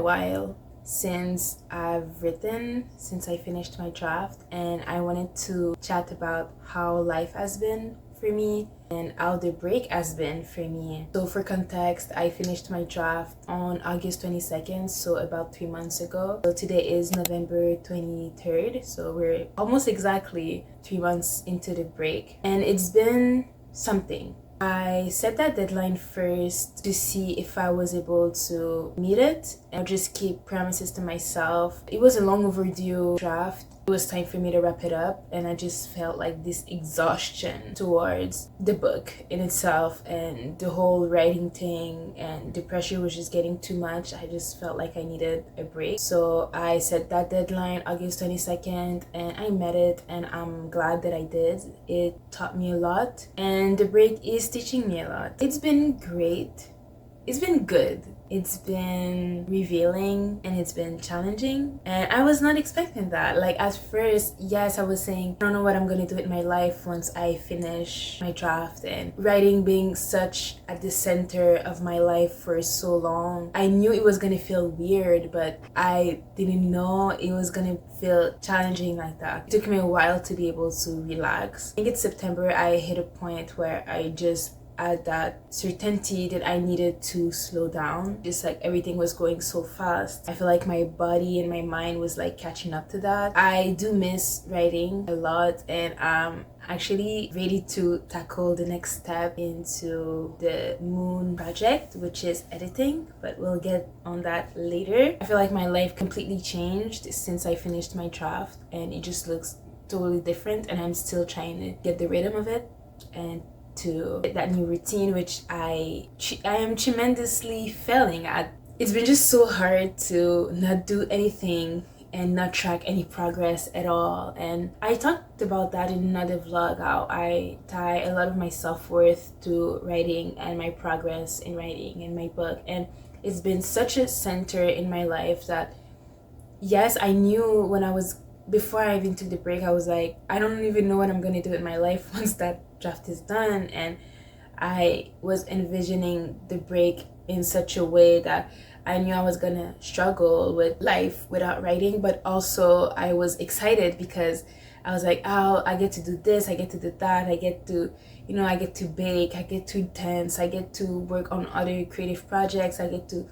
while since I finished my draft, and I wanted to chat about how life has been for me and how the break has been for me. So for context, I finished my draft on August 22nd, so about 3 months ago. So today is November 23rd, so we're almost exactly 3 months into the break, and it's been something. I set that deadline first to see if I was able to meet it and just keep promises to myself. It was a long overdue draft. It was time for me to wrap it up, and I just felt like this exhaustion towards the book in itself, and the whole writing thing, and the pressure was just getting too much. I just felt like I needed a break. So I set that deadline, August 22nd, and I met it, and I'm glad that I did. It taught me a lot, and the break is teaching me a lot. It's been great. It's been good. It's been revealing, and it's been challenging, and I was not expecting that. Like at first, yes, I was saying I don't know what I'm gonna do with my life once I finish my draft, and writing being such at the center of my life for so long, I knew it was gonna feel weird, but I didn't know it was gonna feel challenging like that. It took me a while to be able to relax. I think it's September I hit a point where I just had that certainty that I needed to slow down. Just like everything was going so fast, I feel like my body and my mind was like catching up to that. I do miss writing a lot, and I'm actually ready to tackle the next step into the Moon project, which is editing, but we'll get on that later. I feel like my life completely changed since I finished my draft, and it just looks totally different, and I'm still trying to get the rhythm of it and to that new routine, which I am tremendously failing at. It's been just so hard to not do anything and not track any progress at all. And I talked about that in another vlog, how I tie a lot of my self-worth to writing and my progress in writing and my book. And it's been such a center in my life that, yes, I knew when I was, before I even took the break, I was like, I don't even know what I'm gonna do with my life once that draft is done. And I was envisioning the break in such a way that I knew I was gonna struggle with life without writing, but also I was excited because I was like, oh, I get to do this, I get to do that, I get to, I get to bake, I get to dance, I get to work on other creative projects, I get to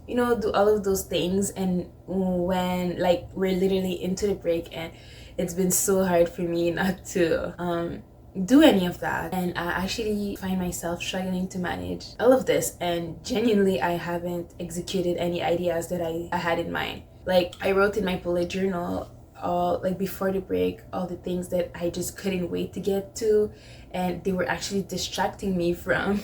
do all of those things. And when like we're literally into the break, and it's been so hard for me not to do any of that, and I actually find myself struggling to manage all of this, and genuinely I haven't executed any ideas that I had in mind. Like I wrote in my bullet journal all, like before the break, all the things that I just couldn't wait to get to, and they were actually distracting me from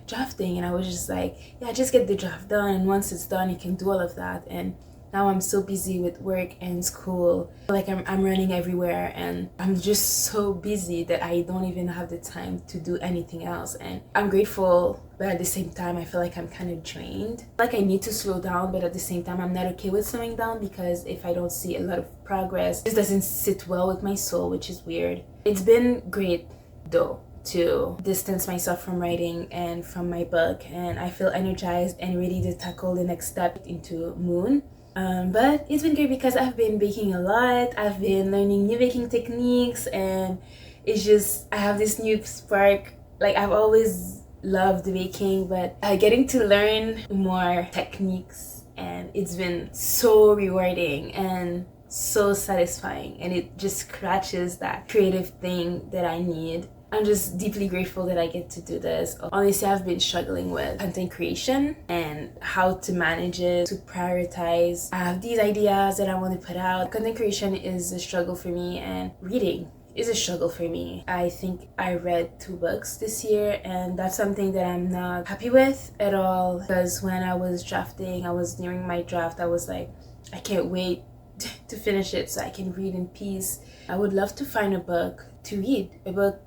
drafting. And I was just like, yeah, just get the draft done, and once it's done you can do all of that. And now I'm so busy with work and school, like I'm running everywhere, and I'm just so busy that I don't even have the time to do anything else. And I'm grateful, but at the same time I feel like I'm kind of drained. Like I need to slow down, but at the same time I'm not okay with slowing down, because if I don't see a lot of progress, this doesn't sit well with my soul, which is weird. It's been great though to distance myself from writing and from my book, and I feel energized and ready to tackle the next step into Moon. But it's been great because I've been baking a lot, I've been learning new baking techniques, and it's just, I have this new spark. Like I've always loved baking, but getting to learn more techniques, and it's been so rewarding and so satisfying, and it just scratches that creative thing that I need. I'm just deeply grateful that I get to do this. Honestly, I've been struggling with content creation and how to manage it, to prioritize. I have these ideas that I want to put out. Content creation is a struggle for me, and reading is a struggle for me. I think I read 2 books this year, and that's something that I'm not happy with at all, because when I was drafting, I was nearing my draft, I was like, I can't wait to finish it so I can read in peace. I would love to find a book to read, a book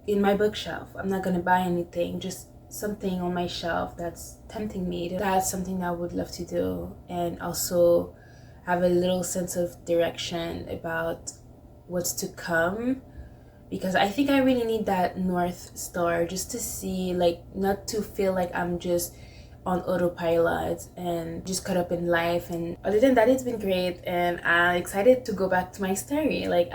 in my bookshelf. I'm not gonna buy anything, just something on my shelf that's tempting me. That's something I would love to do, and also have a little sense of direction about what's to come, because I think I really need that North Star, just to see, like, not to feel like I'm just on autopilot and just caught up in life. And other than that, it's been great, and I'm excited to go back to my story. Like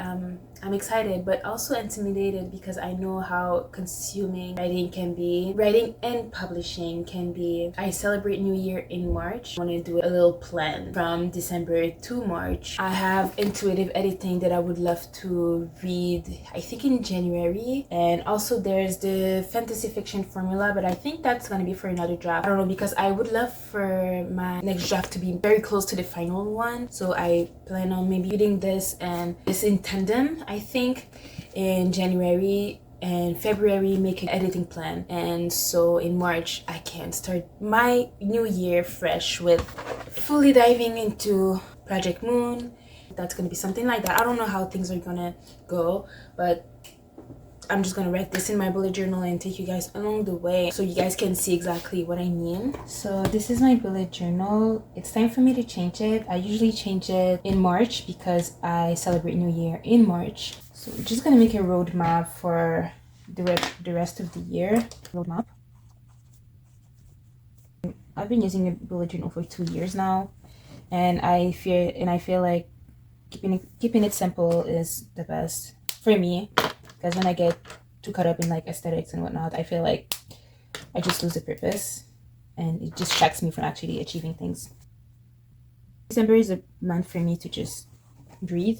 I'm excited but also intimidated because I know how consuming writing can be. Writing and publishing can be. I celebrate New Year in March. I want to do a little plan from December to March. I have intuitive editing that I would love to read, I think in January. And also there's the fantasy fiction formula, but I think that's gonna be for another draft. I don't know, because I would love for my next draft to be very close to the final one. So I plan on maybe reading this and this in tandem, I think, in January, and February make an editing plan. And so in March I can start my new year fresh with fully diving into Project Moon. That's gonna be something like that. I don't know how things are gonna go, but I'm just gonna write this in my bullet journal and take you guys along the way so you guys can see exactly what I mean. So this is my bullet journal. It's time for me to change it. I usually change it in March because I celebrate New Year in March. So we're just gonna make a roadmap for the rest of the year. Roadmap. I've been using a bullet journal for 2 years now, and I feel like keeping it simple is the best for me. Because when I get too caught up in like aesthetics and whatnot, I feel like I just lose the purpose and it distracts me from actually achieving things. December is a month for me to just breathe.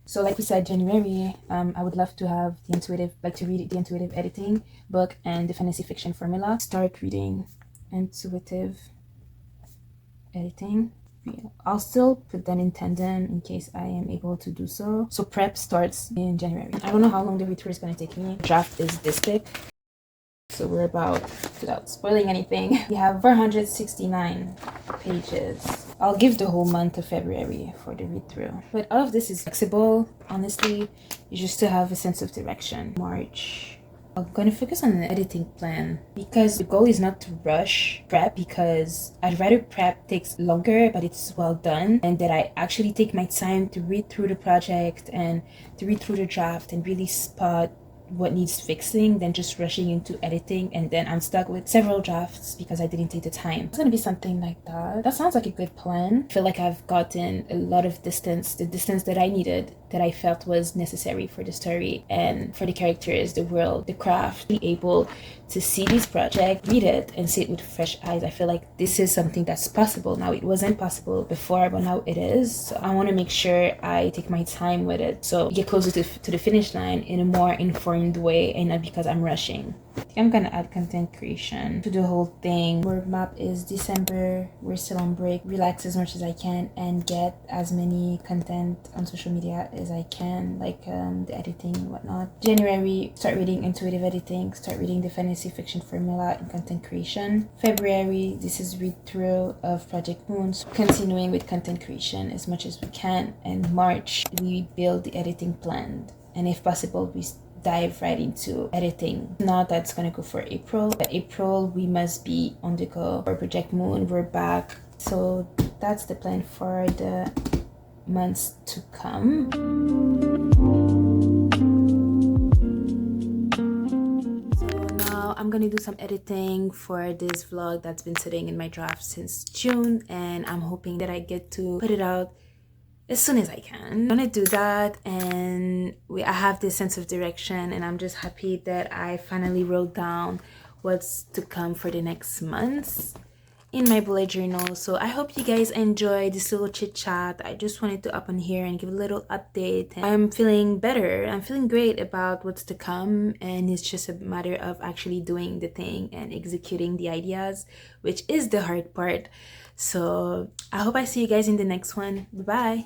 So like we said, January, I would love to have to read the intuitive editing book and the fantasy fiction formula. Start reading intuitive editing. I'll still put that in tandem in case I am able to do so. So prep starts in January. I don't know how long the read through is going to take me. Draft is this thick. So we're about, without spoiling anything, we have 469 pages. I'll give the whole month of February for the read through. But all of this is flexible, honestly. You just to have a sense of direction. March. I'm going to focus on the editing plan because the goal is not to rush prep, because I'd rather prep takes longer but it's well done, and that I actually take my time to read through the project and to read through the draft and really spot what needs fixing than just rushing into editing and then I'm stuck with several drafts because I didn't take the time. It's gonna be something like that. That sounds like a good plan. I feel like I've gotten a lot of distance, the distance that I needed, that I felt was necessary for the story and for the characters, the world, the craft. Be able to see this project, read it, and see it with fresh eyes. I feel like this is something that's possible now. It wasn't possible before, but now it is. So I want to make sure I take my time with it, so get closer to the finish line in a more informed way and not because I'm rushing. I think I'm gonna add content creation to the whole thing. Roadmap is December. We're still on break. Relax as much as I can and get as many content on social media as I can, like the editing and whatnot. January, start reading intuitive editing, start reading the fantasy fiction formula and content creation. February, this is read through of Project Moon, so continuing with content creation as much as we can. And March, we build the editing plan, and if possible, we dive right into editing. Now that's gonna go for April. By April, we must be on the go for Project Moon. We're back. So that's the plan for the months to come. So now I'm gonna do some editing for this vlog that's been sitting in my draft since June, and I'm hoping that I get to put it out as soon as I can. I'm gonna do that, and I have this sense of direction, and I'm just happy that I finally wrote down what's to come for the next months in my bullet journal. So I hope you guys enjoyed this little chit chat. I just wanted to up on here and give a little update. I'm feeling better. I'm feeling great about what's to come, and it's just a matter of actually doing the thing and executing the ideas, which is the hard part. So I hope I see you guys in the next one. Bye bye.